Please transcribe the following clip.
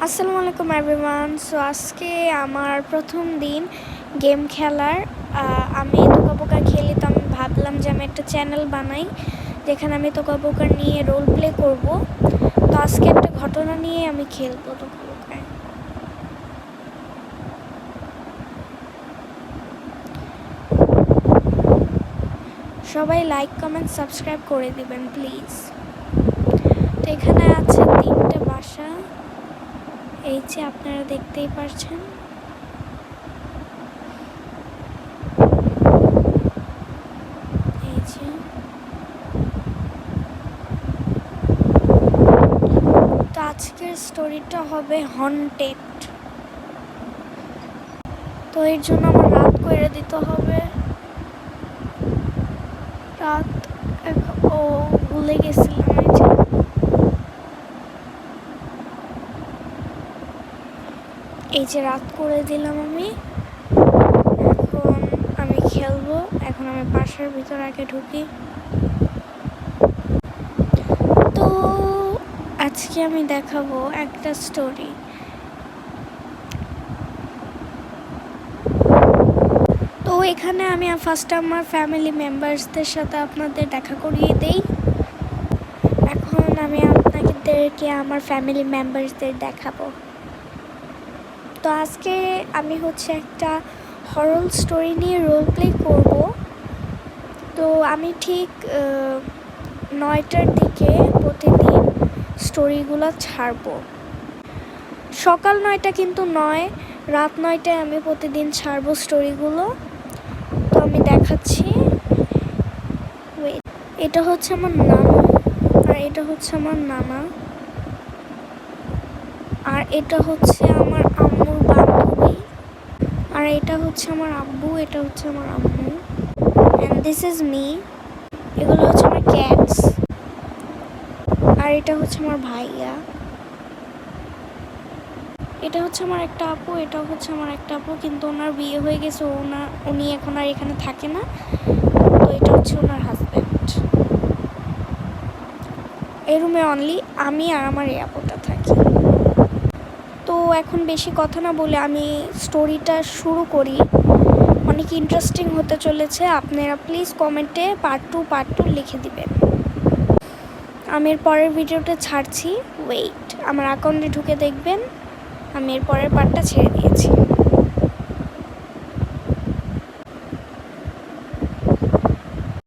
আসসালামু আলাইকুম everyone. So আজকে আমার প্রথম দিন গেম খেলার। আমি তোকা পোকা খেলি, তো আমি ভাবলাম যে আমি একটা চ্যানেল বানাই যেখানে আমি তোকা পোকা নিয়ে রোল প্লে করব। তো আজকে একটা ঘটনা নিয়ে আমি খেলবো তোকা পোকায়। সবাই লাইক কমেন্ট সাবস্ক্রাইব করে দিবেন প্লিজ। তো এখানে আছে 3টে বাসা, এই যে আপনারা দেখতেই পারছেন। তো আজকের স্টোরিটা হবে হন্টেড। তো এর জন্য আমার রাত করে দিতে হবে। রাত ভুলে গেছিলাম। এই যে রাত করে দিলাম আমি। এখন আমি খেলবো। এখন আমি বাসার ভিতর আগে ঢুকি। তো আজকে আমি দেখাবো একটা স্টোরি। তো এখানে আমি ফার্স্ট আমার ফ্যামিলি মেম্বার্সদের সাথে আপনাদের দেখা করিয়ে দেই। এখন আমি আপনাদেরকে আমার ফ্যামিলি মেম্বার্সদের দেখাবো। তো আজকে আমি একটা হরর স্টোরি নিয়ে রোল প্লে করব। তো আমি ঠিক 9টার দিকে প্রতিদিন স্টোরিগুলো ছাড়বো। সকাল 9টা কিন্তু নয়, রাত 9টায় আমি প্রতিদিন ছাড়বো স্টোরিগুলো। তো আমি দেখাচ্ছি। এটা হচ্ছে আমার নানু, আর এটা হচ্ছে আমার নানা, আর এটা হচ্ছে আমার আম্মুর বান্ধবী, আর এটা হচ্ছে আমার আব্বু, এটা হচ্ছে আমার আম্মু, অ্যান্ড দিস ইজ মি। এগুলো হচ্ছে আমার ক্যাটস, আর এটা হচ্ছে আমার ভাইয়া। এটা হচ্ছে আমার একটা আপু, এটা হচ্ছে আমার একটা আপু, কিন্তু ওনার বিয়ে হয়ে গেছে, উনি এখন আর এখানে থাকে না। তো এটা হচ্ছে ওনার হাজব্যান্ড। এই রুমে অনলি আমি আর আমার এই আপুটা থাকি। তো এখন বেশি কথা না বলে আমি স্টোরিটা শুরু করি। অনেক ইন্টারেস্টিং হতে চলেছে। আপনারা প্লিজ কমেন্টে পার্ট 2 লিখে দিবেন। আমি এর পরের ভিডিওটা ছাড়ছি। ওয়েট, আমার অ্যাকাউন্টে ঢুকে দেখবেন আমি এর পরের পার্টটা ছেড়ে দিয়েছি।